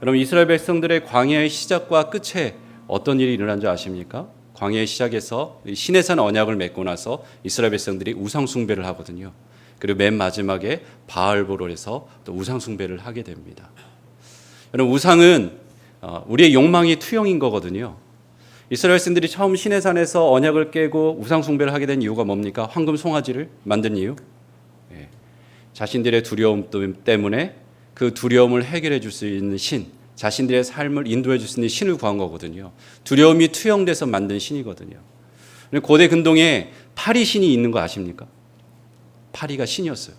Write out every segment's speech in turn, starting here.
여러분, 이스라엘 백성들의 광야의 시작과 끝에 어떤 일이 일어난 줄 아십니까? 광야의 시작에서 시내산 언약을 맺고 나서 이스라엘 백성들이 우상 숭배를 하거든요. 그리고 맨 마지막에 바알보롤에서 또 우상 숭배를 하게 됩니다. 여러분, 우상은 우리의 욕망이 투영인 거거든요. 이스라엘 백성들이 처음 시내산에서 언약을 깨고 우상 숭배를 하게 된 이유가 뭡니까? 황금 송아지를 만든 이유? 자신들의 두려움 때문에 그 두려움을 해결해 줄 수 있는 신, 자신들의 삶을 인도해 줄 수 있는 신을 구한 거거든요. 두려움이 투영돼서 만든 신이거든요. 고대 근동에 파리 신이 있는 거 아십니까? 파리가 신이었어요.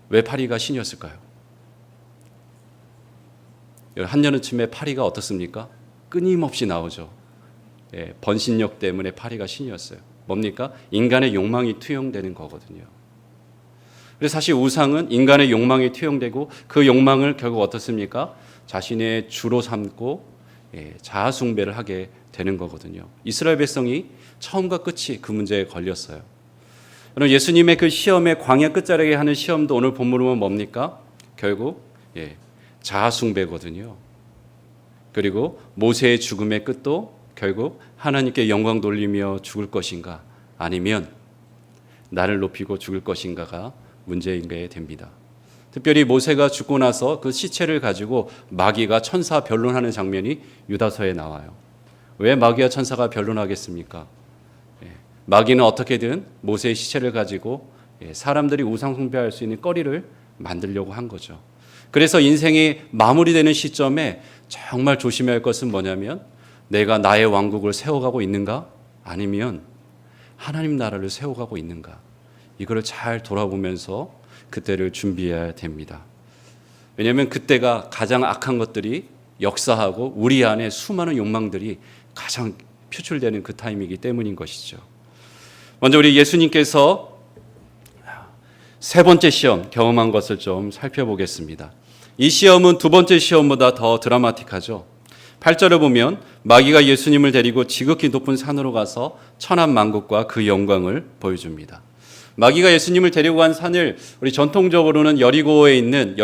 왜 파리가 신이었을까요? 한여름쯤에 파리가 어떻습니까? 끊임없이 나오죠. 번신력 때문에 파리가 신이었어요. 뭡니까? 인간의 욕망이 투영되는 거거든요. 그래서 사실 우상은 인간의 욕망이 투영되고 그 욕망을 결국 어떻습니까? 자신의 주로 삼고 자아 숭배를 하게 되는 거거든요. 이스라엘 백성이 처음과 끝이 그 문제에 걸렸어요. 여러분, 예수님의 그 시험의 광야 끝자락에 하는 시험도 오늘 본문을 보면 뭡니까? 결국 자아 숭배거든요. 그리고 모세의 죽음의 끝도 결국 하나님께 영광 돌리며 죽을 것인가 아니면 나를 높이고 죽을 것인가가 문제인 게 됩니다. 특별히 모세가 죽고 나서 그 시체를 가지고 마귀가 천사 변론하는 장면이 유다서에 나와요. 왜 마귀와 천사가 변론하겠습니까? 마귀는 어떻게든 모세의 시체를 가지고 사람들이 우상 숭배할 수 있는 거리를 만들려고 한 거죠. 그래서 인생이 마무리되는 시점에 정말 조심해야 할 것은 뭐냐면 내가 나의 왕국을 세워가고 있는가? 아니면 하나님 나라를 세워가고 있는가? 이거를 잘 돌아보면서 그때를 준비해야 됩니다. 왜냐하면 그때가 가장 악한 것들이 역사하고 우리 안에 수많은 욕망들이 가장 표출되는 그 타임이기 때문인 것이죠. 먼저 우리 예수님께서 세 번째 시험 경험한 것을 좀 살펴보겠습니다. 이 시험은 두 번째 시험보다 더 드라마틱하죠. 8절을 보면 마귀가 예수님을 데리고 지극히 높은 산으로 가서 천한만국과 그 영광을 보여줍니다. 마귀가 예수님을 데리고 간 산을 우리 전통적으로는 여리고에 있는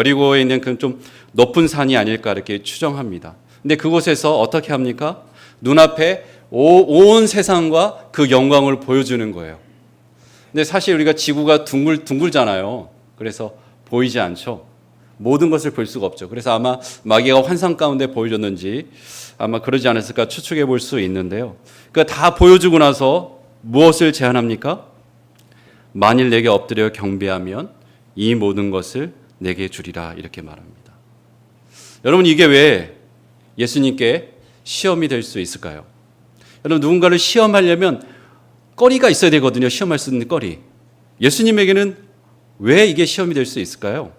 그 좀 높은 산이 아닐까 이렇게 추정합니다. 근데 그곳에서 어떻게 합니까? 눈앞에 온 세상과 그 영광을 보여주는 거예요. 근데 사실 우리가 지구가 둥글잖아요. 그래서 보이지 않죠. 모든 것을 볼 수가 없죠. 그래서 아마 마귀가 환상 가운데 보여줬는지 아마 그러지 않았을까 추측해 볼 수 있는데요. 그러니까 다 보여주고 나서 무엇을 제안합니까? 만일 내게 엎드려 경배하면 이 모든 것을 내게 주리라 이렇게 말합니다. 여러분, 이게 왜 예수님께 시험이 될 수 있을까요? 여러분, 누군가를 시험하려면 거리가 있어야 되거든요. 시험할 수 있는 거리. 예수님에게는 왜 이게 시험이 될 수 있을까요?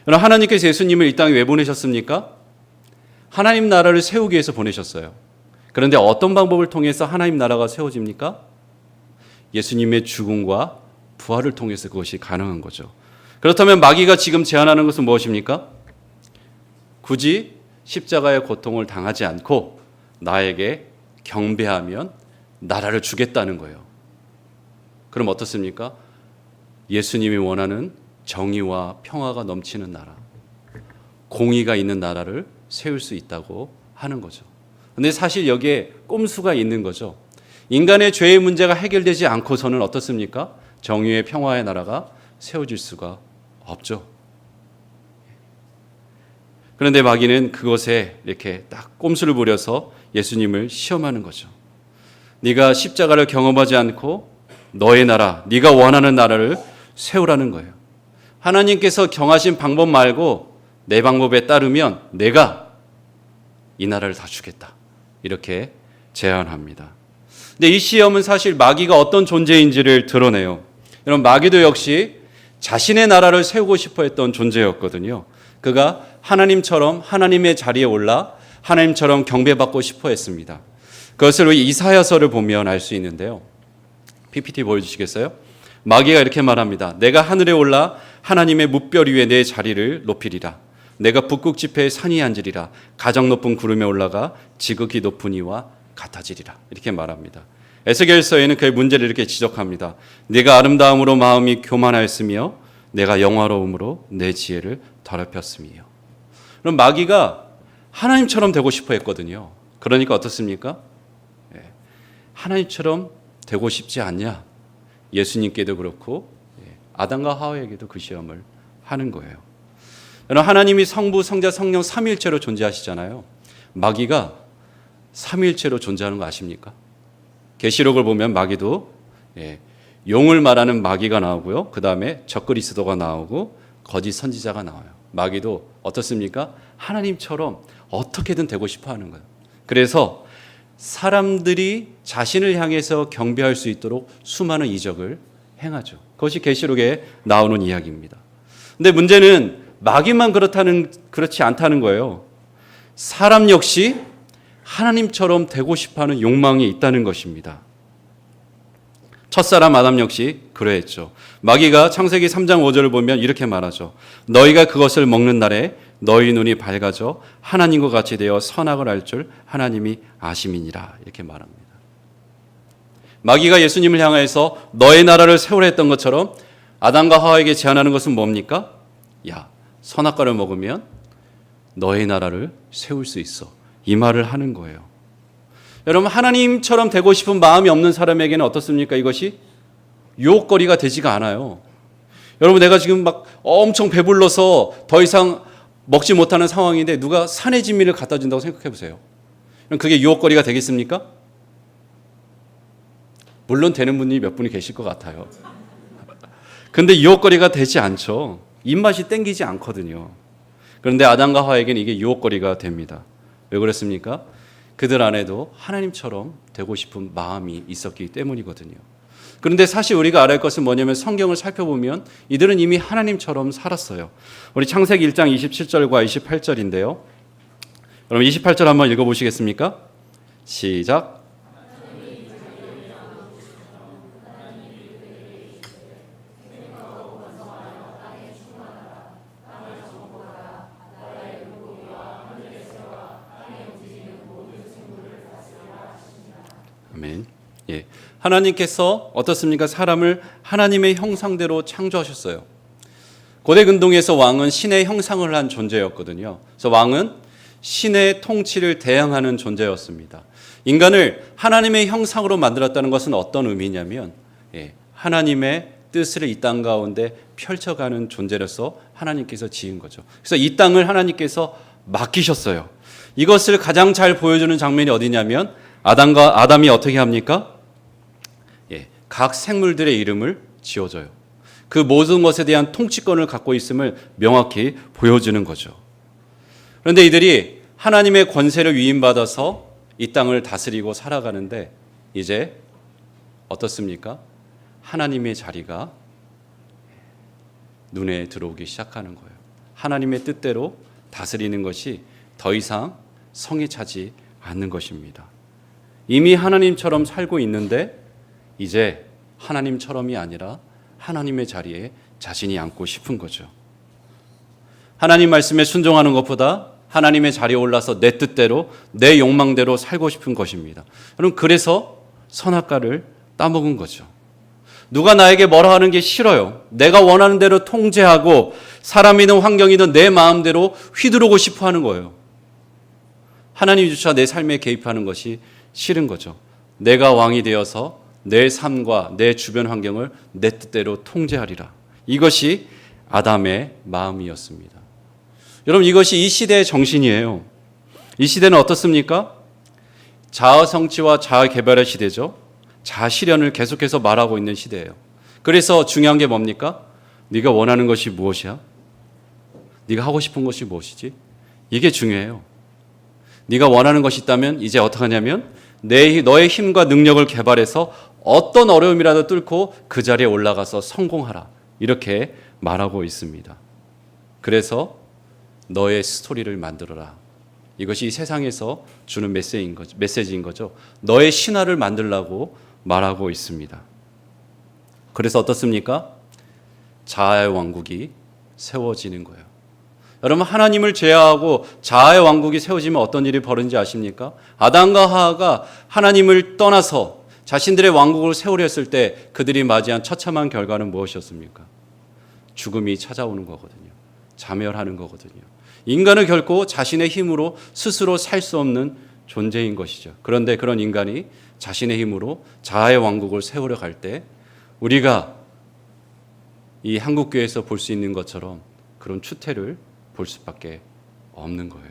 여러분, 하나님께서 예수님을 이 땅에 왜 보내셨습니까? 하나님 나라를 세우기 위해서 보내셨어요. 그런데 어떤 방법을 통해서 하나님 나라가 세워집니까? 예수님의 죽음과 부활을 통해서 그것이 가능한 거죠. 그렇다면 마귀가 지금 제안하는 것은 무엇입니까? 굳이 십자가의 고통을 당하지 않고 나에게 경배하면 나라를 주겠다는 거예요. 그럼 어떻습니까? 예수님이 원하는 정의와 평화가 넘치는 나라, 공의가 있는 나라를 세울 수 있다고 하는 거죠. 그런데 사실 여기에 꼼수가 있는 거죠. 인간의 죄의 문제가 해결되지 않고서는 어떻습니까? 정의의 평화의 나라가 세워질 수가 없죠. 그런데 마귀는 그것에 이렇게 딱 꼼수를 부려서 예수님을 시험하는 거죠. 네가 십자가를 경험하지 않고 너의 나라, 네가 원하는 나라를 세우라는 거예요. 하나님께서 정하신 방법 말고 내 방법에 따르면 내가 이 나라를 다 주겠다. 이렇게 제안합니다. 근데 이 시험은 사실 마귀가 어떤 존재인지를 드러내요. 여러분, 마귀도 역시 자신의 나라를 세우고 싶어 했던 존재였거든요. 그가 하나님처럼 하나님의 자리에 올라 하나님처럼 경배받고 싶어 했습니다. 그것을 이사야서를 보면 알 수 있는데요. PPT 보여주시겠어요? 마귀가 이렇게 말합니다. 내가 하늘에 올라 하나님의 뭇별 위에 내 자리를 높이리라. 내가 북극 지폐의 산이 앉으리라. 가장 높은 구름에 올라가 지극히 높은 이와 같아지리라. 이렇게 말합니다. 에스겔서에는 그의 문제를 이렇게 지적합니다. 내가 아름다움으로 마음이 교만하였으며 내가 영화로움으로 내 지혜를 더럽혔으며. 그럼 마귀가 하나님처럼 되고 싶어 했거든요. 그러니까 어떻습니까? 하나님처럼 되고 싶지 않냐? 예수님께도 그렇고 아담과 하와에게도 그 시험을 하는 거예요. 여러분, 하나님이 성부, 성자, 성령 삼위일체로 존재하시잖아요. 마귀가 삼위일체로 존재하는 거 아십니까? 계시록을 보면 마귀도 용을 말하는 마귀가 나오고요. 그 다음에 적그리스도가 나오고 거짓 선지자가 나와요. 마귀도 어떻습니까? 하나님처럼 어떻게든 되고 싶어 하는 거예요. 그래서 사람들이 자신을 향해서 경배할 수 있도록 수많은 이적을 행하죠. 그것이 계시록에 나오는 이야기입니다. 근데 문제는 마귀만 그렇지 않다는 거예요. 사람 역시 하나님처럼 되고 싶어하는 욕망이 있다는 것입니다. 첫사람 아담 역시 그러했죠. 마귀가 창세기 3장 5절을 보면 이렇게 말하죠. 너희가 그것을 먹는 날에 너희 눈이 밝아져 하나님과 같이 되어 선악을 알 줄 하나님이 아심이니라, 이렇게 말합니다. 마귀가 예수님을 향해서 너의 나라를 세우라 했던 것처럼 아담과 하와에게 제안하는 것은 뭡니까? 야, 선악과를 먹으면 너의 나라를 세울 수 있어. 이 말을 하는 거예요. 여러분, 하나님처럼 되고 싶은 마음이 없는 사람에게는 어떻습니까? 이것이 유혹거리가 되지가 않아요. 여러분, 내가 지금 막 엄청 배불러서 더 이상 먹지 못하는 상황인데 누가 산의 진미를 갖다 준다고 생각해 보세요. 그럼 그게 유혹거리가 되겠습니까? 물론 되는 분이 몇 분이 계실 것 같아요. 근데 유혹거리가 되지 않죠. 입맛이 땡기지 않거든요. 그런데 아담과 하와에게는 이게 유혹거리가 됩니다. 왜 그랬습니까? 그들 안에도 하나님처럼 되고 싶은 마음이 있었기 때문이거든요. 그런데 사실 우리가 알아야 할 것은 뭐냐면 성경을 살펴보면 이들은 이미 하나님처럼 살았어요. 우리 창세기 1장 27절과 28절인데요. 여러분 28절 한번 읽어보시겠습니까? 시작. 아멘. 예. 하나님께서 어떻습니까? 사람을 하나님의 형상대로 창조하셨어요. 고대 근동에서 왕은 신의 형상을 한 존재였거든요. 그래서 왕은 신의 통치를 대항하는 존재였습니다. 인간을 하나님의 형상으로 만들었다는 것은 어떤 의미냐면 하나님의 뜻을 이 땅 가운데 펼쳐가는 존재로서 하나님께서 지은 거죠. 그래서 이 땅을 하나님께서 맡기셨어요. 이것을 가장 잘 보여주는 장면이 어디냐면 아담이 어떻게 합니까? 각 생물들의 이름을 지어줘요. 그 모든 것에 대한 통치권을 갖고 있음을 명확히 보여주는 거죠. 그런데 이들이 하나님의 권세를 위임받아서 이 땅을 다스리고 살아가는데 이제 어떻습니까? 하나님의 자리가 눈에 들어오기 시작하는 거예요. 하나님의 뜻대로 다스리는 것이 더 이상 성에 차지 않는 것입니다. 이미 하나님처럼 살고 있는데 이제 하나님처럼이 아니라 하나님의 자리에 자신이 앉고 싶은 거죠. 하나님 말씀에 순종하는 것보다 하나님의 자리에 올라서 내 뜻대로 내 욕망대로 살고 싶은 것입니다. 여러분, 그래서 선악과를 따먹은 거죠. 누가 나에게 뭐라 하는 게 싫어요. 내가 원하는 대로 통제하고 사람이든 환경이든 내 마음대로 휘두르고 싶어 하는 거예요. 하나님조차 내 삶에 개입하는 것이 싫은 거죠. 내가 왕이 되어서 내 삶과 내 주변 환경을 내 뜻대로 통제하리라. 이것이 아담의 마음이었습니다. 여러분, 이것이 이 시대의 정신이에요. 이 시대는 어떻습니까? 자아 성취와 자아 개발의 시대죠. 자아 실현을 계속해서 말하고 있는 시대예요. 그래서 중요한 게 뭡니까? 네가 원하는 것이 무엇이야? 네가 하고 싶은 것이 무엇이지? 이게 중요해요. 네가 원하는 것이 있다면 이제 어떡하냐면 너의 힘과 능력을 개발해서 어떤 어려움이라도 뚫고 그 자리에 올라가서 성공하라. 이렇게 말하고 있습니다. 그래서 너의 스토리를 만들어라. 이것이 세상에서 주는 메시지인 거죠. 너의 신화를 만들라고 말하고 있습니다. 그래서 어떻습니까? 자아의 왕국이 세워지는 거예요. 여러분, 하나님을 제하고 자아의 왕국이 세워지면 어떤 일이 벌어지는지 아십니까? 아담과 하와가 하나님을 떠나서 자신들의 왕국을 세우려 했을 때 그들이 맞이한 처참한 결과는 무엇이었습니까? 죽음이 찾아오는 거거든요. 자멸하는 거거든요. 인간은 결코 자신의 힘으로 스스로 살 수 없는 존재인 것이죠. 그런데 그런 인간이 자신의 힘으로 자아의 왕국을 세우려 갈 때 우리가 이 한국교회에서 볼 수 있는 것처럼 그런 추태를 볼 수밖에 없는 거예요.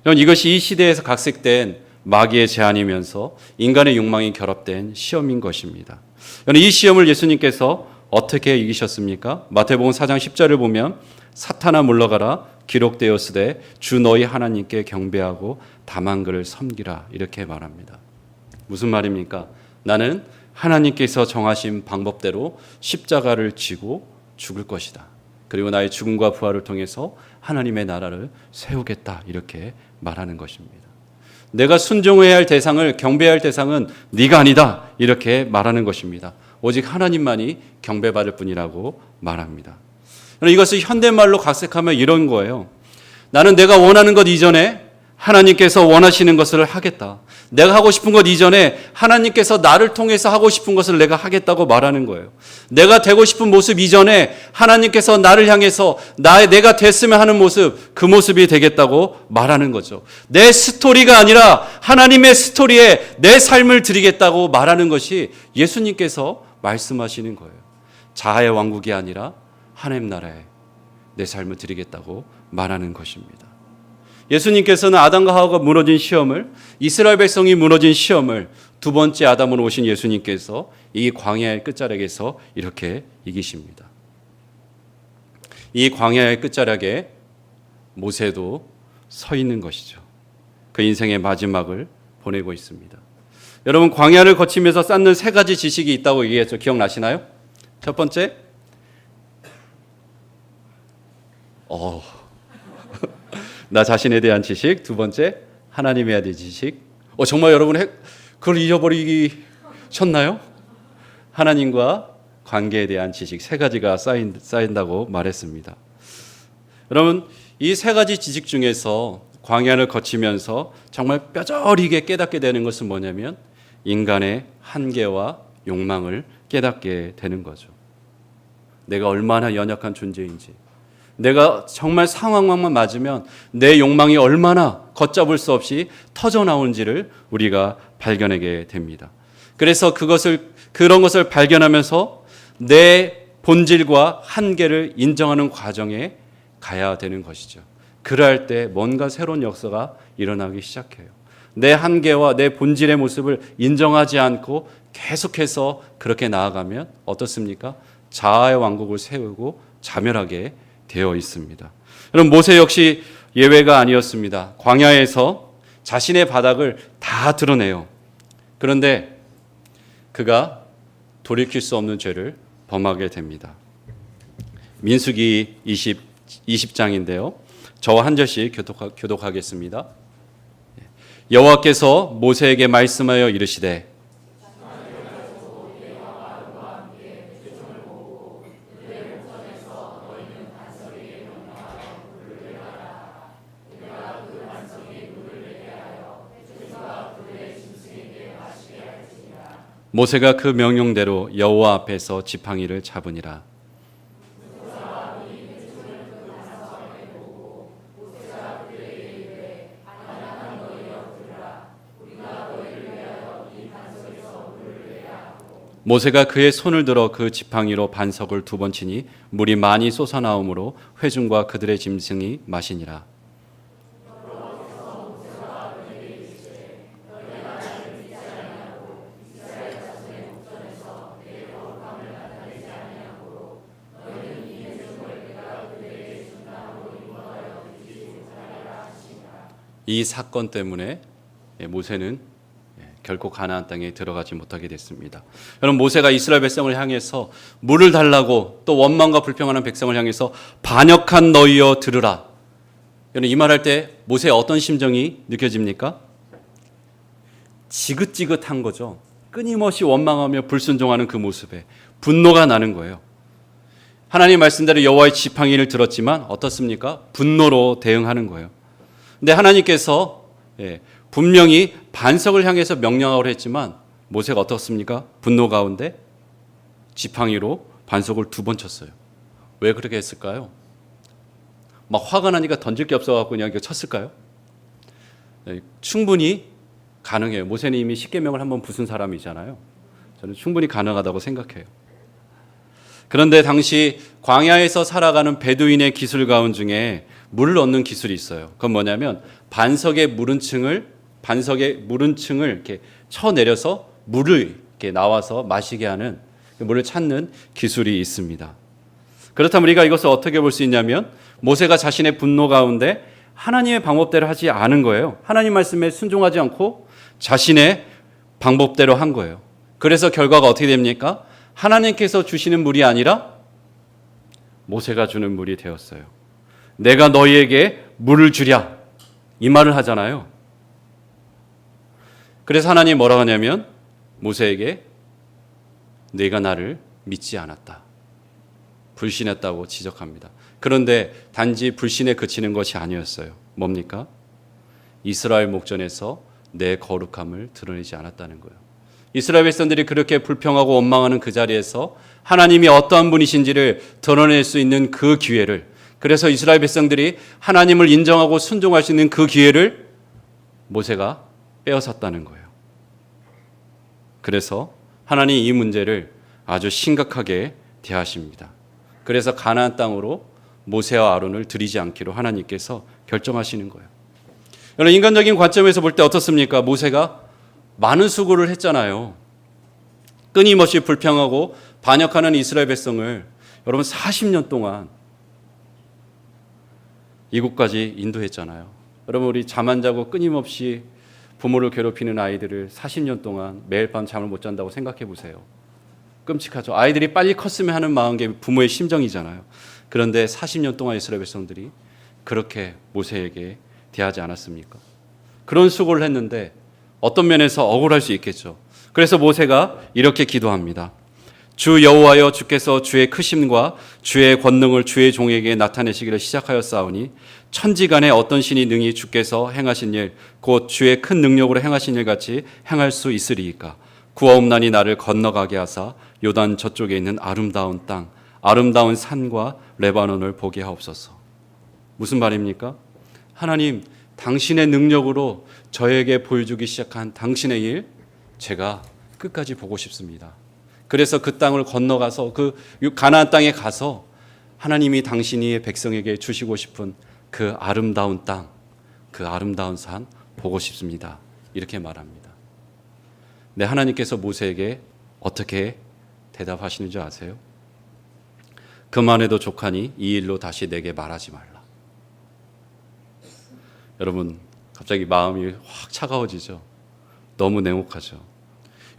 여러분, 이것이 이 시대에서 각색된 마귀의 제안이면서 인간의 욕망이 결합된 시험인 것입니다. 여러분, 이 시험을 예수님께서 어떻게 이기셨습니까? 마태복음 4장 10절을 보면 사탄아 물러가라 기록되었으되 주 너희 하나님께 경배하고 다만 그를 섬기라 이렇게 말합니다. 무슨 말입니까? 나는 하나님께서 정하신 방법대로 십자가를 지고 죽을 것이다. 그리고 나의 죽음과 부활을 통해서 하나님의 나라를 세우겠다 이렇게 말하는 것입니다. 내가 순종해야 할 대상을 경배해야 할 대상은 네가 아니다 이렇게 말하는 것입니다. 오직 하나님만이 경배받을 뿐이라고 말합니다. 이것을 현대말로 각색하면 이런 거예요. 나는 내가 원하는 것 이전에 하나님께서 원하시는 것을 하겠다. 내가 하고 싶은 것 이전에 하나님께서 나를 통해서 하고 싶은 것을 내가 하겠다고 말하는 거예요. 내가 되고 싶은 모습 이전에 하나님께서 나를 향해서 내가 됐으면 하는 모습, 그 모습이 되겠다고 말하는 거죠. 내 스토리가 아니라 하나님의 스토리에 내 삶을 드리겠다고 말하는 것이 예수님께서 말씀하시는 거예요. 자아의 왕국이 아니라 하나님 나라에 내 삶을 드리겠다고 말하는 것입니다. 예수님께서는 아담과 하와가 무너진 시험을, 이스라엘 백성이 무너진 시험을 두 번째 아담으로 오신 예수님께서 이 광야의 끝자락에서 이렇게 이기십니다. 이 광야의 끝자락에 모세도 서 있는 것이죠. 그 인생의 마지막을 보내고 있습니다. 여러분, 광야를 거치면서 쌓는 세 가지 지식이 있다고 얘기했죠. 기억나시나요? 첫 번째, 나 자신에 대한 지식. 두 번째, 하나님에 대한 지식. 정말 여러분 그걸 잊어버리셨나요? 하나님과 관계에 대한 지식 세 가지가 쌓인다고 말했습니다. 여러분, 이 세 가지 지식 중에서 광야를 거치면서 정말 뼈저리게 깨닫게 되는 것은 뭐냐면 인간의 한계와 욕망을 깨닫게 되는 거죠. 내가 얼마나 연약한 존재인지, 내가 정말 상황만 맞으면 내 욕망이 얼마나 걷잡을 수 없이 터져나오는지를 우리가 발견하게 됩니다. 그래서 그런 것을 발견하면서 내 본질과 한계를 인정하는 과정에 가야 되는 것이죠. 그럴 때 뭔가 새로운 역사가 일어나기 시작해요. 내 한계와 내 본질의 모습을 인정하지 않고 계속해서 그렇게 나아가면 어떻습니까? 자아의 왕국을 세우고 자멸하게 되어 있습니다. 여러분, 모세 역시 예외가 아니었습니다. 광야에서 자신의 바닥을 다 드러내요. 그런데 그가 돌이킬 수 없는 죄를 범하게 됩니다. 민수기 20장인데요. 저와 한 절씩 교독하겠습니다. 여호와께서 모세에게 말씀하여 이르시되 모세가 그 명령대로 여호와 앞에서 지팡이를 잡으니라. 모세가 그의 손을 들어 그 지팡이로 반석을 2번 치니 물이 많이 솟아나오므로 회중과 그들의 짐승이 마시니라. 이 사건 때문에 모세는 결코 가나안 땅에 들어가지 못하게 됐습니다. 여러분, 모세가 이스라엘 백성을 향해서 물을 달라고 또 원망과 불평하는 백성을 향해서 반역한 너희여 들으라. 여러분, 이 말할 때 모세의 어떤 심정이 느껴집니까? 지긋지긋한 거죠. 끊임없이 원망하며 불순종하는 그 모습에 분노가 나는 거예요. 하나님 말씀대로 여호와의 지팡이를 들었지만 어떻습니까? 분노로 대응하는 거예요. 근데 하나님께서 분명히 반석을 향해서 명령하라고 했지만 모세가 어떻습니까? 분노 가운데 지팡이로 반석을 2번 쳤어요. 왜 그렇게 했을까요? 막 화가 나니까 던질 게 없어갖고 그냥 이거 쳤을까요? 충분히 가능해요. 모세는 이미 십계명을 한번 부순 사람이잖아요. 저는 충분히 가능하다고 생각해요. 그런데 당시 광야에서 살아가는 베두인의 기술 가운 중에 물을 얻는 기술이 있어요. 그건 뭐냐면 반석의 물은층을 이렇게 쳐내려서 물을 이렇게 나와서 마시게 하는, 물을 찾는 기술이 있습니다. 그렇다면 우리가 이것을 어떻게 볼 수 있냐면 모세가 자신의 분노 가운데 하나님의 방법대로 하지 않은 거예요. 하나님 말씀에 순종하지 않고 자신의 방법대로 한 거예요. 그래서 결과가 어떻게 됩니까? 하나님께서 주시는 물이 아니라 모세가 주는 물이 되었어요. 내가 너희에게 물을 주랴, 이 말을 하잖아요. 그래서 하나님이 뭐라고 하냐면 모세에게 네가 나를 믿지 않았다, 불신했다고 지적합니다. 그런데 단지 불신에 그치는 것이 아니었어요. 뭡니까? 이스라엘 목전에서 내 거룩함을 드러내지 않았다는 거예요. 이스라엘 백성들이 그렇게 불평하고 원망하는 그 자리에서 하나님이 어떠한 분이신지를 드러낼 수 있는 그 기회를, 그래서 이스라엘 백성들이 하나님을 인정하고 순종할 수 있는 그 기회를 모세가 빼앗았다는 거예요. 그래서 하나님 이 문제를 아주 심각하게 대하십니다. 그래서 가나안 땅으로 모세와 아론을 들이지 않기로 하나님께서 결정하시는 거예요. 여러분, 인간적인 관점에서 볼 때 어떻습니까? 모세가 많은 수고를 했잖아요. 끊임없이 불평하고 반역하는 이스라엘 백성을 여러분 40년 동안 이곳까지 인도했잖아요. 여러분, 우리 잠 안 자고 끊임없이 부모를 괴롭히는 아이들을 40년 동안 매일 밤 잠을 못 잔다고 생각해 보세요. 끔찍하죠. 아이들이 빨리 컸으면 하는 마음이 부모의 심정이잖아요. 그런데 40년 동안 이스라엘 백성들이 그렇게 모세에게 대하지 않았습니까? 그런 수고를 했는데 어떤 면에서 억울할 수 있겠죠. 그래서 모세가 이렇게 기도합니다. 주 여호와여, 주께서 주의 크심과 주의 권능을 주의 종에게 나타내시기를 시작하였사오니 천지간에 어떤 신이 능히 주께서 행하신 일, 곧 주의 큰 능력으로 행하신 일 같이 행할 수 있으리이까? 구하옵나니 나를 건너가게 하사 요단 저쪽에 있는 아름다운 땅, 아름다운 산과 레바논을 보게 하옵소서. 무슨 말입니까? 하나님, 당신의 능력으로 저에게 보여주기 시작한 당신의 일, 제가 끝까지 보고 싶습니다. 그래서 그 땅을 건너가서 그 가나안 땅에 가서 하나님이 당신이 백성에게 주시고 싶은 그 아름다운 땅, 그 아름다운 산 보고 싶습니다. 이렇게 말합니다. 네, 하나님께서 모세에게 어떻게 대답하시는 줄 아세요? 그만해도 족하니 이 일로 다시 내게 말하지 말라. 여러분, 갑자기 마음이 확 차가워지죠. 너무 냉혹하죠.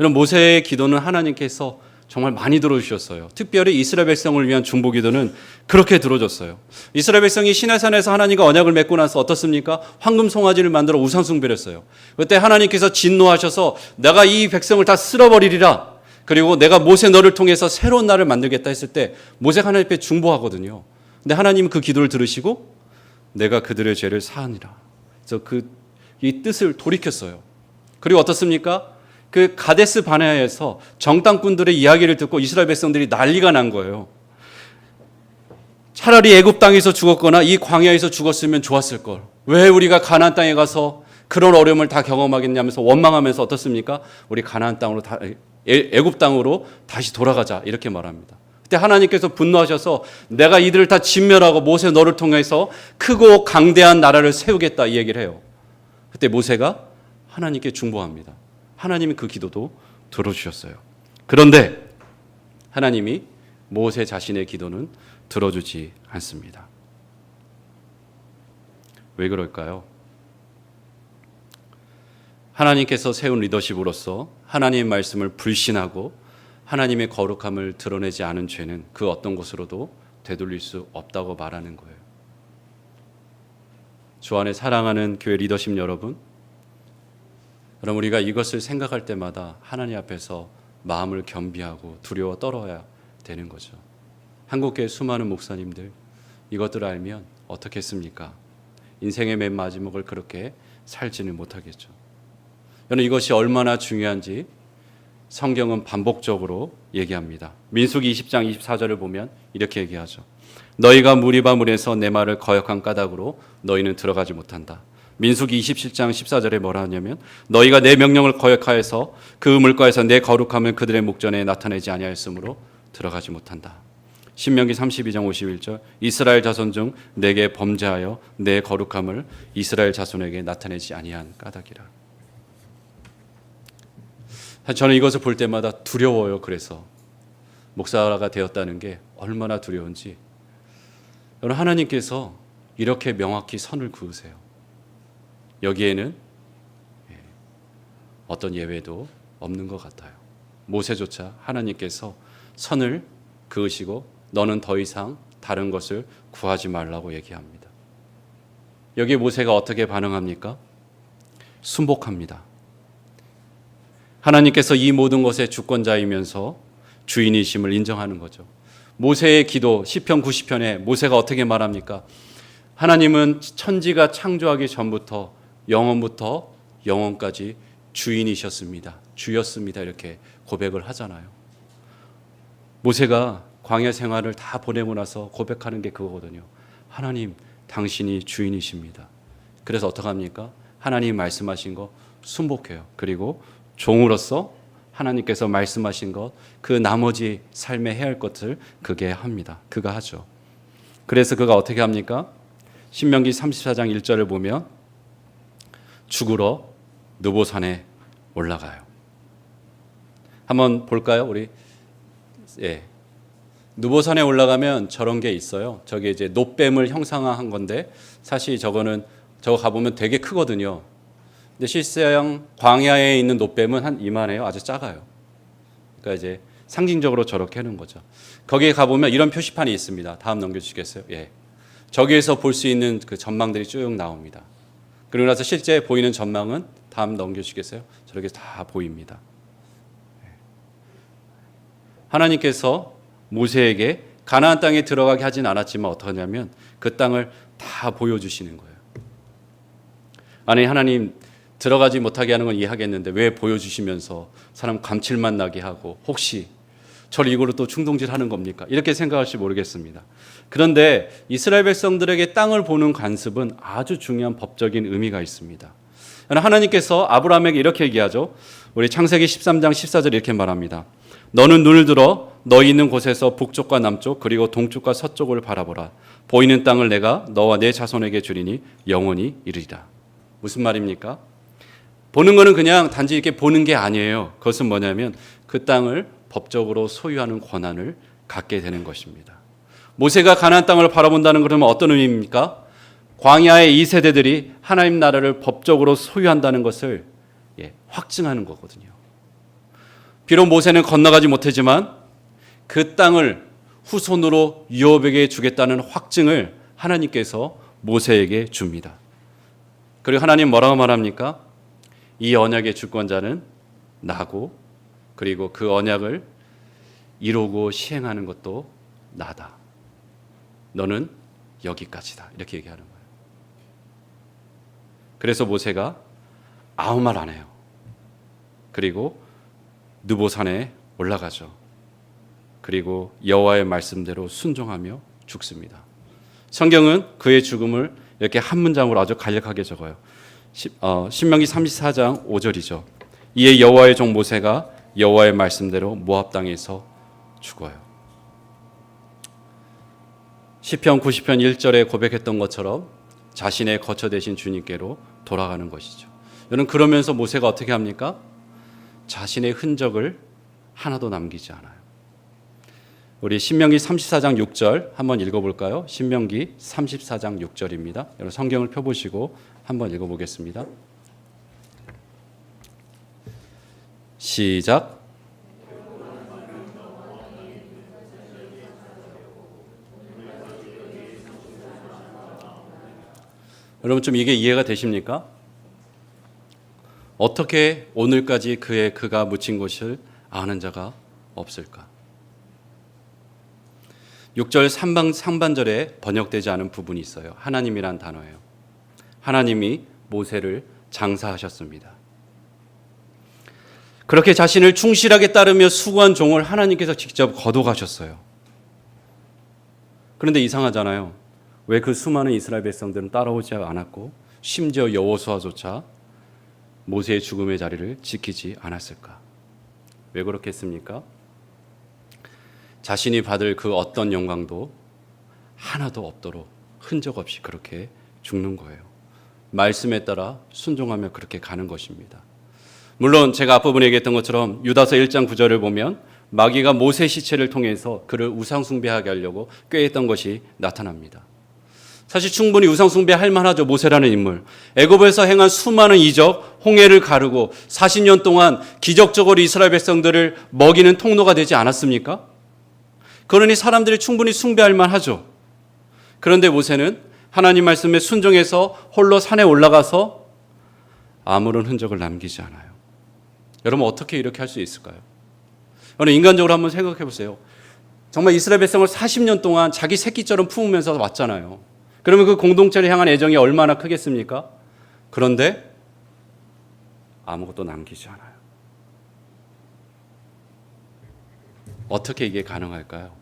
여러분, 모세의 기도는 하나님께서 정말 많이 들어주셨어요. 특별히 이스라엘 백성을 위한 중보 기도는 그렇게 들어줬어요. 이스라엘 백성이 시내산에서 하나님과 언약을 맺고 나서 어떻습니까? 황금 송아지를 만들어 우상 숭배를 했어요. 그때 하나님께서 진노하셔서 내가 이 백성을 다 쓸어버리리라, 그리고 내가 모세 너를 통해서 새로운 나를 만들겠다 했을 때 모세가 하나님 앞에 중보하거든요. 근데 하나님은 그 기도를 들으시고 내가 그들의 죄를 사하니라. 그래서 이 뜻을 돌이켰어요. 그리고 어떻습니까? 그 가데스 바네아에서 정탐꾼들의 이야기를 듣고 이스라엘 백성들이 난리가 난 거예요. 차라리 애굽 땅에서 죽었거나 이 광야에서 죽었으면 좋았을 걸. 왜 우리가 가나안 땅에 가서 그런 어려움을 다 경험하겠냐면서 원망하면서 어떻습니까? 우리 가나안 땅으로 애굽 땅으로 다시 돌아가자, 이렇게 말합니다. 그때 하나님께서 분노하셔서 내가 이들을 다 진멸하고 모세 너를 통해서 크고 강대한 나라를 세우겠다, 이 얘기를 해요. 그때 모세가 하나님께 중보합니다. 하나님이 그 기도도 들어주셨어요. 그런데 하나님이 모세 자신의 기도는 들어주지 않습니다. 왜 그럴까요? 하나님께서 세운 리더십으로서 하나님의 말씀을 불신하고 하나님의 거룩함을 드러내지 않은 죄는 그 어떤 것으로도 되돌릴 수 없다고 말하는 거예요. 주 안에 사랑하는 교회 리더십 여러분, 그럼 우리가 이것을 생각할 때마다 하나님 앞에서 마음을 겸비하고 두려워 떨어야 되는 거죠. 한국교회 수많은 목사님들, 이것들을 알면 어떻게 했습니까? 인생의 맨 마지막을 그렇게 살지는 못하겠죠. 저는 이것이 얼마나 중요한지 성경은 반복적으로 얘기합니다. 민수기 20장 24절을 보면 이렇게 얘기하죠. 너희가 무리바 물에서 내 말을 거역한 까닭으로 너희는 들어가지 못한다. 민수기 27장 14절에 뭐라 하냐면 너희가 내 명령을 거역하여서 그 물가에서 내 거룩함을 그들의 목전에 나타내지 아니하였으므로 들어가지 못한다. 신명기 32장 51절 이스라엘 자손 중 내게 범죄하여 내 거룩함을 이스라엘 자손에게 나타내지 아니한 까닭이라. 저는 이것을 볼 때마다 두려워요. 그래서 목사가 되었다는 게 얼마나 두려운지. 여러분, 하나님께서 이렇게 명확히 선을 그으세요. 여기에는 어떤 예외도 없는 것 같아요. 모세조차 하나님께서 선을 그으시고 너는 더 이상 다른 것을 구하지 말라고 얘기합니다. 여기에 모세가 어떻게 반응합니까? 순복합니다. 하나님께서 이 모든 것의 주권자이면서 주인이심을 인정하는 거죠. 모세의 기도 시편 90편에 모세가 어떻게 말합니까? 하나님은 천지가 창조하기 전부터 영원부터 영원까지 주인이셨습니다. 주였습니다. 이렇게 고백을 하잖아요. 모세가 광야 생활을 다 보내고 나서 고백하는 게 그거거든요. 하나님, 당신이 주인이십니다. 그래서 어떻게 합니까? 하나님 말씀하신 거 순복해요. 그리고 종으로서 하나님께서 말씀하신 것, 그 나머지 삶에 해야 할 것을 그게 합니다. 그가 하죠. 그래서 그가 어떻게 합니까? 신명기 34장 1절을 보면 죽으러 느보산에 올라가요. 한번 볼까요? 우리 느보산에 올라가면 저런 게 있어요. 저게 이제 놋뱀을 형상화한 건데 사실 저거 가보면 되게 크거든요. 근데 실상 광야에 있는 놋뱀은 한 이만해요. 아주 작아요. 그러니까 이제 상징적으로 저렇게 해놓은 거죠. 거기에 가보면 이런 표시판이 있습니다. 다음 넘겨주시겠어요? 저기에서 볼 수 있는 그 전망들이 쭉 나옵니다. 그리고 나서 실제 보이는 전망은 다음 넘겨주시겠어요? 저렇게 다 보입니다. 하나님께서 모세에게 가나안 땅에 들어가게 하진 않았지만 어떠냐면 그 땅을 다 보여주시는 거예요. 아니, 하나님 들어가지 못하게 하는 건 이해하겠는데 왜 보여주시면서 사람 감칠맛 나게 하고 혹시 저를 이거로 또 충동질하는 겁니까? 이렇게 생각할지 모르겠습니다. 그런데 이스라엘 백성들에게 땅을 보는 관습은 아주 중요한 법적인 의미가 있습니다. 하나님께서 아브라함에게 이렇게 얘기하죠. 우리 창세기 13장 14절 이렇게 말합니다. 너는 눈을 들어 너희 있는 곳에서 북쪽과 남쪽 그리고 동쪽과 서쪽을 바라보라. 보이는 땅을 내가 너와 내 자손에게 주리니 영원히 이르리라. 무슨 말입니까? 보는 거는 그냥 단지 이렇게 보는 게 아니에요. 그것은 뭐냐면 그 땅을 법적으로 소유하는 권한을 갖게 되는 것입니다. 모세가 가나안 땅을 바라본다는 그러면 어떤 의미입니까? 광야의 이 세대들이 하나님 나라를 법적으로 소유한다는 것을 확증하는 거거든요. 비록 모세는 건너가지 못했지만 그 땅을 후손으로 유업에게 주겠다는 확증을 하나님께서 모세에게 줍니다. 그리고 하나님 뭐라고 말합니까? 이 언약의 주권자는 나고 그리고 그 언약을 이루고 시행하는 것도 나다. 너는 여기까지다. 이렇게 얘기하는 거예요. 그래서 모세가 아무 말 안 해요. 그리고 느보산에 올라가죠. 그리고 여호와의 말씀대로 순종하며 죽습니다. 성경은 그의 죽음을 이렇게 한 문장으로 아주 간략하게 적어요. 신명기 34장 5절이죠. 이에 여호와의 종 모세가 여호와의 말씀대로 모압 땅에서 죽어요. 시편 90편 1절에 고백했던 것처럼 자신의 거처 되신 주님께로 돌아가는 것이죠. 여러분, 그러면서 모세가 어떻게 합니까? 자신의 흔적을 하나도 남기지 않아요. 우리 신명기 34장 6절 한번 읽어볼까요? 신명기 34장 6절입니다. 여러분 성경을 펴보시고 한번 읽어보겠습니다. 시작. 여러분 좀 이게 이해가 되십니까? 어떻게 오늘까지 그가 묻힌 것을 아는 자가 없을까? 6절 상반절에 번역되지 않은 부분이 있어요. 하나님이란 단어예요. 하나님이 모세를 장사하셨습니다. 그렇게 자신을 충실하게 따르며 수고한 종을 하나님께서 직접 거둬가셨어요. 그런데 이상하잖아요. 왜 그 수많은 이스라엘 백성들은 따라오지 않았고 심지어 여호수아조차 모세의 죽음의 자리를 지키지 않았을까? 왜 그렇겠습니까? 자신이 받을 그 어떤 영광도 하나도 없도록 흔적 없이 그렇게 죽는 거예요. 말씀에 따라 순종하며 그렇게 가는 것입니다. 물론 제가 앞부분에 얘기했던 것처럼 유다서 1장 9절을 보면 마귀가 모세 시체를 통해서 그를 우상숭배하게 하려고 꾀했던 것이 나타납니다. 사실 충분히 우상숭배할 만하죠. 모세라는 인물. 애굽에서 행한 수많은 이적, 홍해를 가르고 40년 동안 기적적으로 이스라엘 백성들을 먹이는 통로가 되지 않았습니까? 그러니 사람들이 충분히 숭배할 만하죠. 그런데 모세는 하나님 말씀에 순종해서 홀로 산에 올라가서 아무런 흔적을 남기지 않아요. 여러분 어떻게 이렇게 할 수 있을까요? 여러분 인간적으로 한번 생각해 보세요. 정말 이스라엘 백성을 40년 동안 자기 새끼처럼 품으면서 왔잖아요. 그러면 그 공동체를 향한 애정이 얼마나 크겠습니까? 그런데 아무것도 남기지 않아요. 어떻게 이게 가능할까요?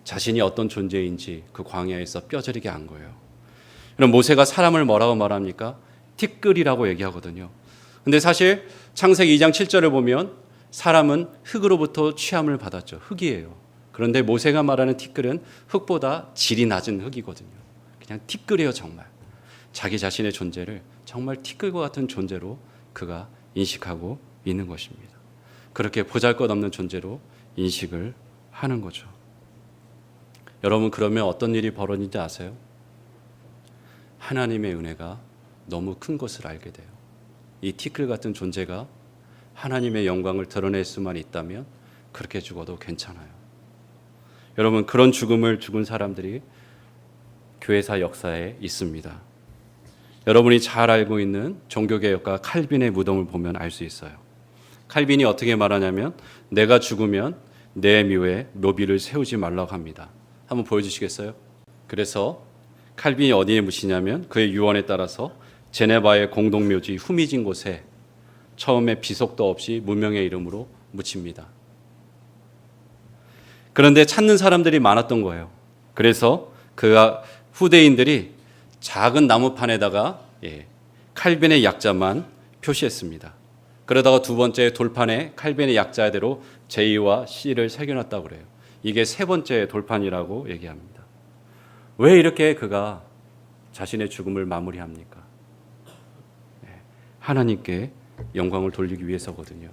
자신이 어떤 존재인지 그 광야에서 뼈저리게 안 거예요. 그럼 모세가 사람을 뭐라고 말합니까? 티끌이라고 얘기하거든요. 근데 사실 창세기 2장 7절을 보면 사람은 흙으로부터 취함을 받았죠. 흙이에요. 그런데 모세가 말하는 티끌은 흙보다 질이 낮은 흙이거든요. 그냥 티끌이에요, 정말. 자기 자신의 존재를 정말 티끌과 같은 존재로 그가 인식하고 있는 것입니다. 그렇게 보잘것없는 존재로 인식을 하는 거죠. 여러분 그러면 어떤 일이 벌어지는지 아세요? 하나님의 은혜가 너무 큰 것을 알게 돼요. 이 티끌 같은 존재가 하나님의 영광을 드러낼 수만 있다면 그렇게 죽어도 괜찮아요. 여러분 그런 죽음을 죽은 사람들이 교회사 역사에 있습니다. 여러분이 잘 알고 있는 종교개혁가 칼빈의 무덤을 보면 알 수 있어요. 칼빈이 어떻게 말하냐면 내가 죽으면 내 묘에 묘비를 세우지 말라고 합니다. 한번 보여주시겠어요? 그래서 칼빈이 어디에 묻히냐면 그의 유언에 따라서 제네바의 공동묘지 후미진 곳에 처음에 비속도 없이 무명의 이름으로 묻힙니다. 그런데 찾는 사람들이 많았던 거예요. 그래서 그 후대인들이 작은 나무판에다가 칼빈의 약자만 표시했습니다. 그러다가 두 번째 돌판에 칼빈의 약자대로 J와 C를 새겨놨다고 그래요. 이게 세 번째 돌판이라고 얘기합니다. 왜 이렇게 그가 자신의 죽음을 마무리합니까? 하나님께 영광을 돌리기 위해서거든요.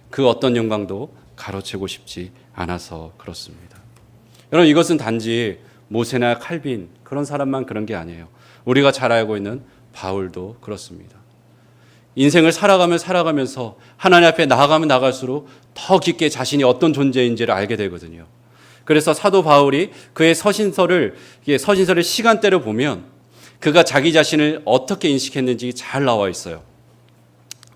그 어떤 영광도 가로채고 싶지 않아서 그렇습니다. 여러분 이것은 단지 모세나 칼빈 그런 사람만 그런 게 아니에요. 우리가 잘 알고 있는 바울도 그렇습니다. 인생을 살아가면서 하나님 앞에 나아가면 나갈수록 더 깊게 자신이 어떤 존재인지를 알게 되거든요. 그래서 사도 바울이 그의 서신서를 시간대로 보면 그가 자기 자신을 어떻게 인식했는지 잘 나와 있어요.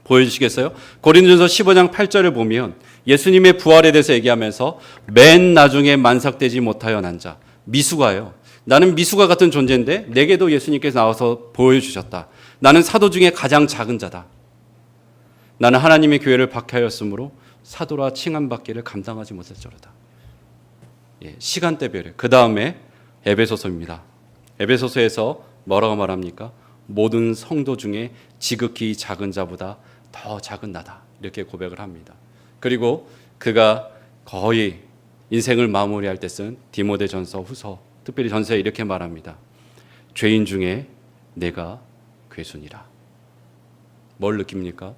보여주시겠어요? 고린도전서 15장 8절을 보면 예수님의 부활에 대해서 얘기하면서 맨 나중에 만삭되지 못하여 난 자, 미수가요. 나는 미수가 같은 존재인데 내게도 예수님께서 나와서 보여주셨다. 나는 사도 중에 가장 작은 자다. 나는 하나님의 교회를 박해하였으므로 사도라 칭함받기를 감당하지 못했더라다. 시간대별에 그 다음에 에베소서입니다. 에베소서에서 뭐라고 말합니까? 모든 성도 중에 지극히 작은 자보다 더 작은 나다. 이렇게 고백을 합니다. 그리고 그가 거의 인생을 마무리할 때 쓴 디모데전서 후서, 특별히 전서에 이렇게 말합니다. 죄인 중에 내가 괴순이라. 뭘 느낍니까?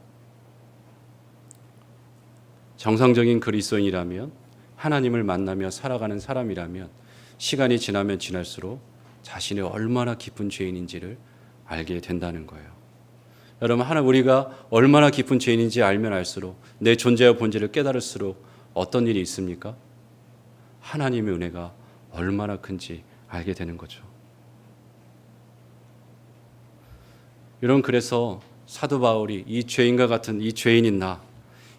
정상적인 그리스도인이라면 하나님을 만나며 살아가는 사람이라면 시간이 지나면 지날수록 자신이 얼마나 깊은 죄인인지를 알게 된다는 거예요. 여러분 우리가 얼마나 깊은 죄인인지 알면 알수록 내 존재와 본질을 깨달을수록 어떤 일이 있습니까? 하나님의 은혜가 얼마나 큰지 알게 되는 거죠. 여러분 그래서 사도 바울이 이 죄인과 같은 이 죄인인 나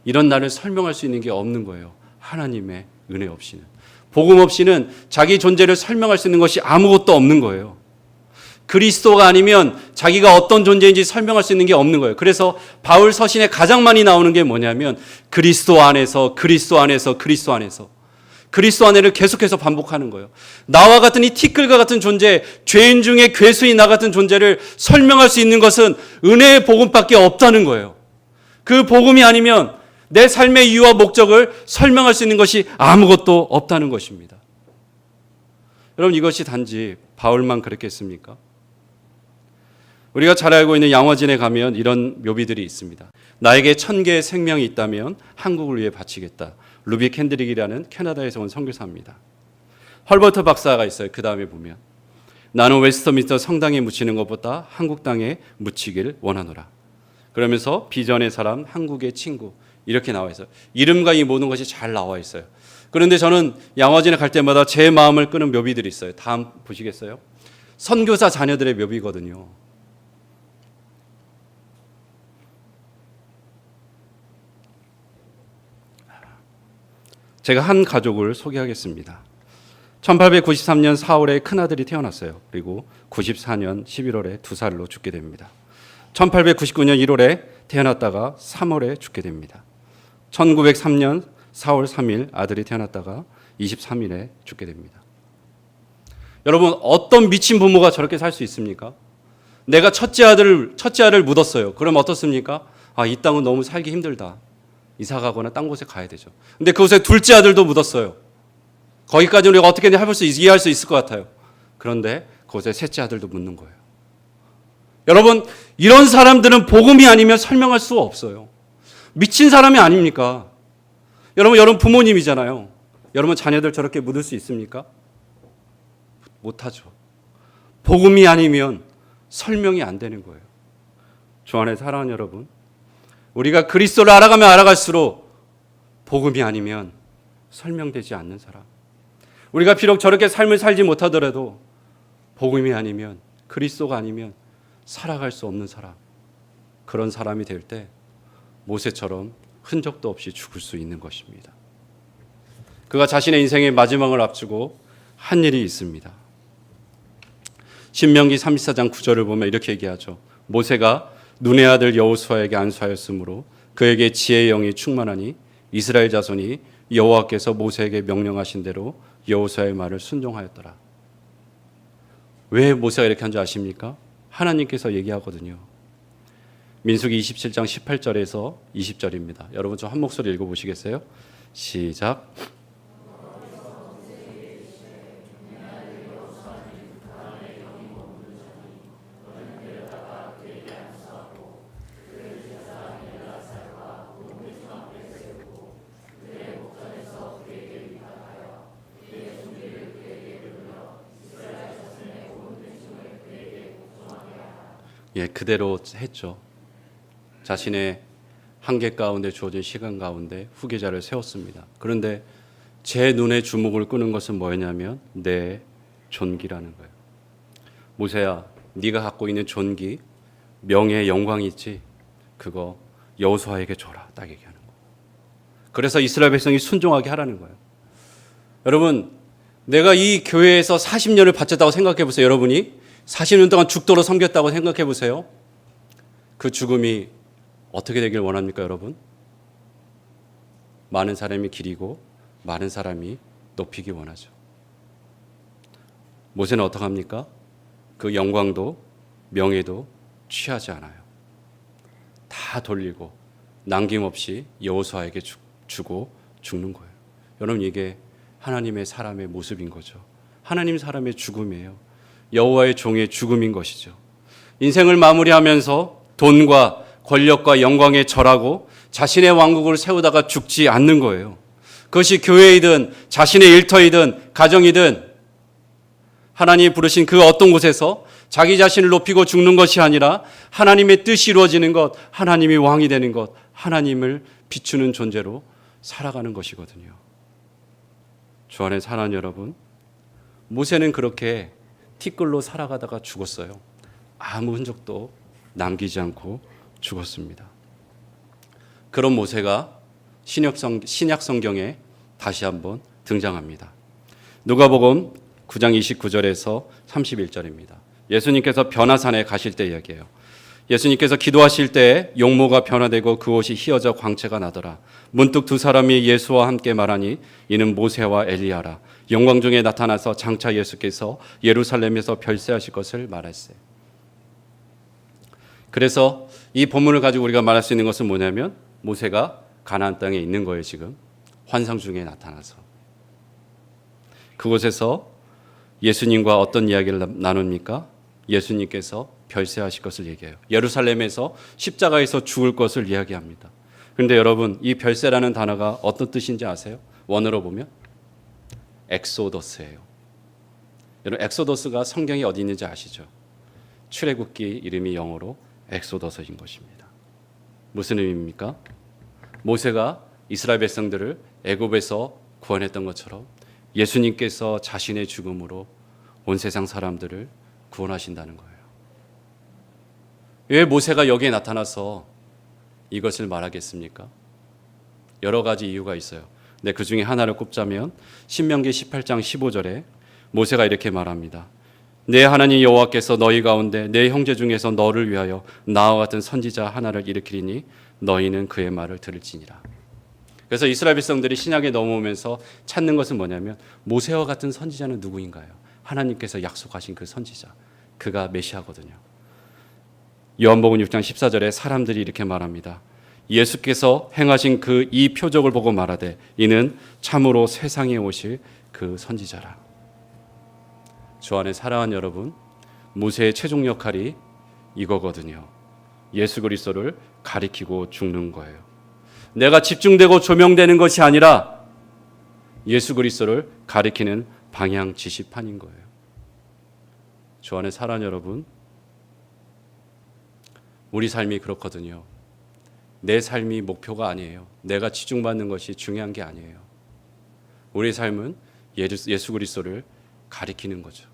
이런 나를 설명할 수 있는 게 없는 거예요. 하나님의 은혜 없이는. 복음 없이는 자기 존재를 설명할 수 있는 것이 아무것도 없는 거예요. 그리스도가 아니면 자기가 어떤 존재인지 설명할 수 있는 게 없는 거예요. 그래서 바울 서신에 가장 많이 나오는 게 뭐냐면 그리스도 안에서 그리스도 안에서 그리스도 안에서 그리스도 안에를 계속해서 반복하는 거예요. 나와 같은 이 티끌과 같은 존재, 죄인 중에 괴수인 나 같은 존재를 설명할 수 있는 것은 은혜의 복음밖에 없다는 거예요. 그 복음이 아니면 내 삶의 이유와 목적을 설명할 수 있는 것이 아무것도 없다는 것입니다. 여러분, 이것이 단지 바울만 그랬겠습니까? 우리가 잘 알고 있는 양화진에 가면 이런 묘비들이 있습니다. 나에게 1000개의 생명이 있다면 한국을 위해 바치겠다. 루비 캔드릭이라는 캐나다에서 온 선교사입니다. 헐버트 박사가 있어요. 그 다음에 보면 나는 웨스터민스터 성당에 묻히는 것보다 한국 땅에 묻히기를 원하노라. 그러면서 비전의 사람, 한국의 친구 이렇게 나와 있어요. 이름과 이 모든 것이 잘 나와 있어요. 그런데 저는 양화진에 갈 때마다 제 마음을 끄는 묘비들이 있어요. 다음 보시겠어요? 선교사 자녀들의 묘비거든요. 제가 한 가족을 소개하겠습니다. 1893년 4월에 큰아들이 태어났어요. 그리고 94년 11월에 2살로 죽게 됩니다. 1899년 1월에 태어났다가 3월에 죽게 됩니다. 1903년 4월 3일 아들이 태어났다가 23일에 죽게 됩니다. 여러분, 어떤 미친 부모가 저렇게 살 수 있습니까? 내가 첫째 아들을 묻었어요. 그럼 어떻습니까? 이 땅은 너무 살기 힘들다. 이사 가거나 딴 곳에 가야 되죠. 근데 그곳에 둘째 아들도 묻었어요. 거기까지는 우리가 어떻게든 이해할 수 있을 것 같아요. 그런데 그곳에 셋째 아들도 묻는 거예요. 여러분, 이런 사람들은 복음이 아니면 설명할 수 없어요. 미친 사람이 아닙니까? 여러분 부모님이잖아요. 여러분 자녀들 저렇게 묻을 수 있습니까? 못하죠. 복음이 아니면 설명이 안 되는 거예요. 주 안에 사랑하는 여러분, 우리가 그리스도를 알아가면 알아갈수록 복음이 아니면 설명되지 않는 사람, 우리가 비록 저렇게 삶을 살지 못하더라도 복음이 아니면, 그리스도가 아니면 살아갈 수 없는 사람, 그런 사람이 될 때 모세처럼 흔적도 없이 죽을 수 있는 것입니다. 그가 자신의 인생의 마지막을 앞두고 한 일이 있습니다. 신명기 34장 9절을 보면 이렇게 얘기하죠. 모세가 눈의 아들 여호수아에게 안수하였으므로 그에게 지혜의 영이 충만하니 이스라엘 자손이 여호와께서 모세에게 명령하신 대로 여호수아의 말을 순종하였더라. 왜 모세가 이렇게 한 줄 아십니까? 하나님께서 얘기하거든요. 민수기 27장 18절에서 20절입니다. 여러분 좀 한 목소리 읽어보시겠어요? 시작. 그대로 했죠. 자신의 한계 가운데 주어진 시간 가운데 후계자를 세웠습니다. 그런데 제 눈에 주목을 끄는 것은 뭐였냐면 내 존귀라는 거예요. 모세야, 네가 갖고 있는 존귀, 명예, 영광이 있지? 그거 여호수아에게 줘라. 딱 얘기하는 거예요. 그래서 이스라엘 백성이 순종하게 하라는 거예요. 여러분, 내가 이 교회에서 40년을 바쳤다고 생각해 보세요. 여러분이 40년 동안 죽도록 섬겼다고 생각해 보세요. 그 죽음이 어떻게 되길 원합니까, 여러분? 많은 사람이 기리고 많은 사람이 높이기 원하죠. 모세는 어떻게 합니까? 그 영광도 명예도 취하지 않아요. 다 돌리고 남김없이 여호수아에게 주고 죽는 거예요. 여러분, 이게 하나님의 사람의 모습인 거죠. 하나님 사람의 죽음이에요. 여호와의 종의 죽음인 것이죠. 인생을 마무리하면서 돈과 권력과 영광에 절하고 자신의 왕국을 세우다가 죽지 않는 거예요. 그것이 교회이든 자신의 일터이든 가정이든 하나님이 부르신 그 어떤 곳에서 자기 자신을 높이고 죽는 것이 아니라 하나님의 뜻이 이루어지는 것, 하나님이 왕이 되는 것, 하나님을 비추는 존재로 살아가는 것이거든요. 주 안에 사랑하는 여러분, 모세는 그렇게 티끌로 살아가다가 죽었어요. 아무 흔적도 남기지 않고 죽었습니다. 그런 모세가 신약 성경에 다시 한번 등장합니다. 누가복음 9장 29절에서 31절입니다. 예수님께서 변화산에 가실 때 이야기해요. 예수님께서 기도하실 때 용모가 변화되고 그 옷이 휘어져 광채가 나더라. 문득 두 사람이 예수와 함께 말하니 이는 모세와 엘리야라. 영광 중에 나타나서 장차 예수께서 예루살렘에서 별세하실 것을 말했어요. 그래서 이 본문을 가지고 우리가 말할 수 있는 것은 뭐냐면 모세가 가나안 땅에 있는 거예요. 지금 환상 중에 나타나서 그곳에서 예수님과 어떤 이야기를 나눕니까? 예수님께서 별세하실 것을 얘기해요. 예루살렘에서 십자가에서 죽을 것을 이야기합니다. 그런데 여러분, 이 별세라는 단어가 어떤 뜻인지 아세요? 원어로 보면 엑소더스예요. 여러분, 엑소더스가 성경에 어디 있는지 아시죠? 출애굽기 이름이 영어로 엑소더스인 것입니다. 무슨 의미입니까? 모세가 이스라엘 백성들을 애굽에서 구원했던 것처럼 예수님께서 자신의 죽음으로 온 세상 사람들을 구원하신다는 거예요. 왜 모세가 여기에 나타나서 이것을 말하겠습니까? 여러 가지 이유가 있어요. 근데 그 중에 하나를 꼽자면 신명기 18장 15절에 모세가 이렇게 말합니다. 내 하나님 여호와께서 너희 가운데 내 형제 중에서 너를 위하여 나와 같은 선지자 하나를 일으키리니 너희는 그의 말을 들을지니라. 그래서 이스라엘 백성들이 신약에 넘어오면서 찾는 것은 뭐냐면 모세와 같은 선지자는 누구인가요? 하나님께서 약속하신 그 선지자, 그가 메시아거든요. 요한복음 6장 14절에 사람들이 이렇게 말합니다. 예수께서 행하신 그 이 표적을 보고 말하되 이는 참으로 세상에 오실 그 선지자라. 주 안에 사랑하는 여러분, 모세의 최종 역할이 이거거든요. 예수 그리스도를 가리키고 죽는 거예요. 내가 집중되고 조명되는 것이 아니라 예수 그리스도를 가리키는 방향 지시판인 거예요. 주 안에 사랑하는 여러분, 우리 삶이 그렇거든요. 내 삶이 목표가 아니에요. 내가 치중받는 것이 중요한 게 아니에요. 우리 삶은 예수 그리스도를 가리키는 거죠.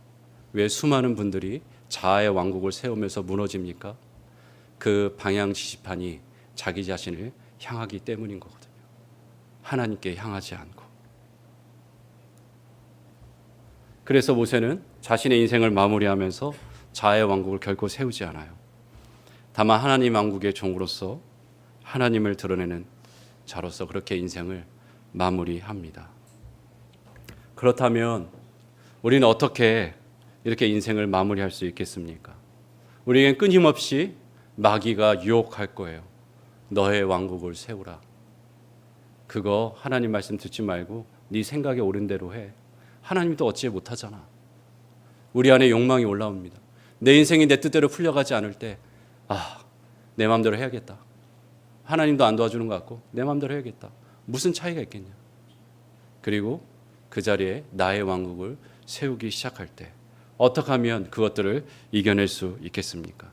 왜 수많은 분들이 자아의 왕국을 세우면서 무너집니까? 그 방향 지시판이 자기 자신을 향하기 때문인 거거든요. 하나님께 향하지 않고. 그래서 모세는 자신의 인생을 마무리하면서 자아의 왕국을 결코 세우지 않아요. 다만 하나님 왕국의 종으로서 하나님을 드러내는 자로서 그렇게 인생을 마무리합니다. 그렇다면 우리는 어떻게 이렇게 인생을 마무리할 수 있겠습니까? 우리에겐 끊임없이 마귀가 유혹할 거예요. 너의 왕국을 세우라. 그거 하나님 말씀 듣지 말고 네 생각에 옳은 대로 해. 하나님도 어찌 못하잖아. 우리 안에 욕망이 올라옵니다. 내 인생이 내 뜻대로 풀려가지 않을 때 내 마음대로 해야겠다. 하나님도 안 도와주는 것 같고 내 마음대로 해야겠다. 무슨 차이가 있겠냐. 그리고 그 자리에 나의 왕국을 세우기 시작할 때 어떻게 하면 그것들을 이겨낼 수 있겠습니까?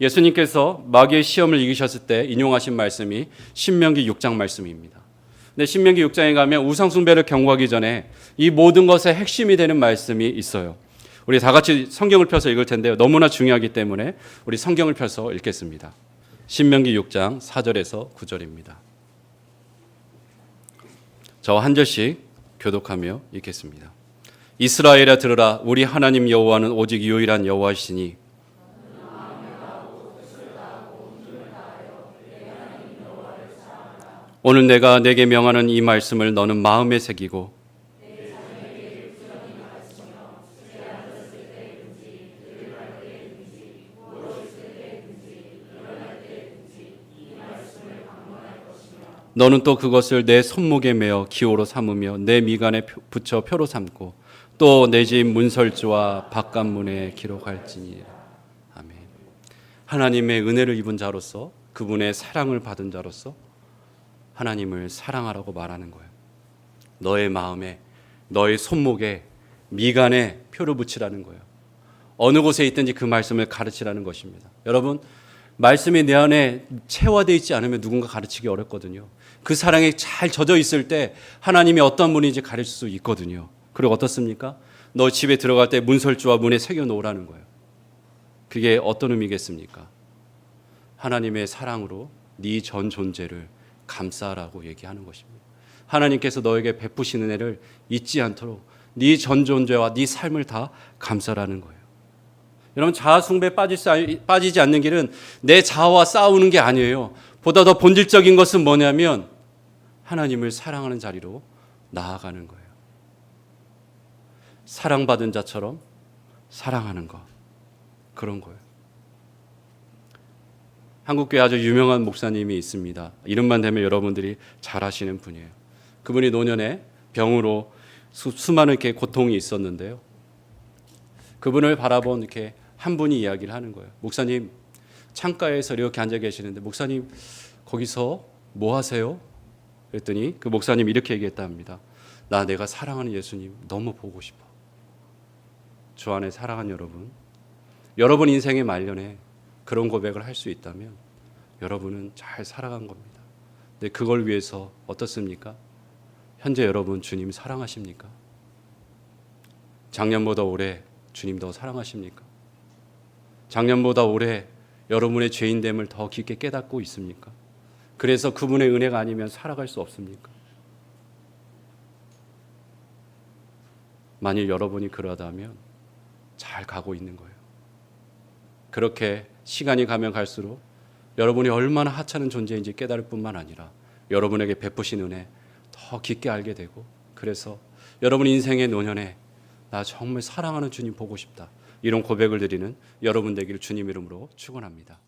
예수님께서 마귀의 시험을 이기셨을 때 인용하신 말씀이 신명기 6장 말씀입니다. 근데 신명기 6장에 가면 우상숭배를 경고하기 전에 이 모든 것의 핵심이 되는 말씀이 있어요. 우리 다 같이 성경을 펴서 읽을 텐데요. 너무나 중요하기 때문에 우리 성경을 펴서 읽겠습니다. 신명기 6장 4절에서 9절입니다. 저와 한 절씩 교독하며 읽겠습니다. 이스라엘아 들으라. 우리 하나님 여호와는 오직 유일한 여호와이시니 오늘 내가 내게 명하는 이 말씀을 너는 마음에 새기고 너는 또 그것을 내 손목에 메어 기호로 삼으며 내 미간에 붙여 표로 삼고 또 내 집 문설주와 바깥문에 기록할지니라. 아멘. 하나님의 은혜를 입은 자로서 그분의 사랑을 받은 자로서 하나님을 사랑하라고 말하는 거예요. 너의 마음에 너의 손목에 미간에 표를 붙이라는 거예요. 어느 곳에 있든지 그 말씀을 가르치라는 것입니다. 여러분, 말씀이 내 안에 체화되어 있지 않으면 누군가 가르치기 어렵거든요. 그 사랑에 잘 젖어 있을 때 하나님이 어떤 분인지 가르칠 수 있거든요. 그리고 어떻습니까? 너 집에 들어갈 때 문설주와 문에 새겨 놓으라는 거예요. 그게 어떤 의미겠습니까? 하나님의 사랑으로 네 전 존재를 감싸라고 얘기하는 것입니다. 하나님께서 너에게 베푸시는 은혜를 잊지 않도록 네 전 존재와 네 삶을 다 감싸라는 거예요. 여러분, 자아 숭배에 빠지지 않는 길은 내 자아와 싸우는 게 아니에요. 보다 더 본질적인 것은 뭐냐면 하나님을 사랑하는 자리로 나아가는 거예요. 사랑받은 자처럼 사랑하는 것, 그런 거예요. 한국교회 아주 유명한 목사님이 있습니다. 이름만 대면 여러분들이 잘 아시는 분이에요. 그분이 노년에 병으로 수많은 이렇게 고통이 있었는데요. 그분을 바라본 이렇게 한 분이 이야기를 하는 거예요. 목사님, 창가에서 이렇게 앉아 계시는데 목사님 거기서 뭐 하세요? 그랬더니 그 목사님 이렇게 얘기했다 합니다. 나 내가 사랑하는 예수님 너무 보고 싶어. 주 안에 사랑하는 여러분, 여러분 인생의 말년에 그런 고백을 할 수 있다면 여러분은 잘 살아간 겁니다. 근데 그걸 위해서 어떻습니까? 현재 여러분 주님 사랑하십니까? 작년보다 올해 주님 더 사랑하십니까? 작년보다 올해 여러분의 죄인됨을 더 깊게 깨닫고 있습니까? 그래서 그분의 은혜가 아니면 살아갈 수 없습니까? 만일 여러분이 그러다면 잘 가고 있는 거예요. 그렇게 시간이 가면 갈수록 여러분이 얼마나 하찮은 존재인지 깨달을 뿐만 아니라 여러분에게 베푸신 은혜 더 깊게 알게 되고, 그래서 여러분 인생의 노년에 나 정말 사랑하는 주님 보고 싶다, 이런 고백을 드리는 여러분 되기를 주님 이름으로 축원합니다.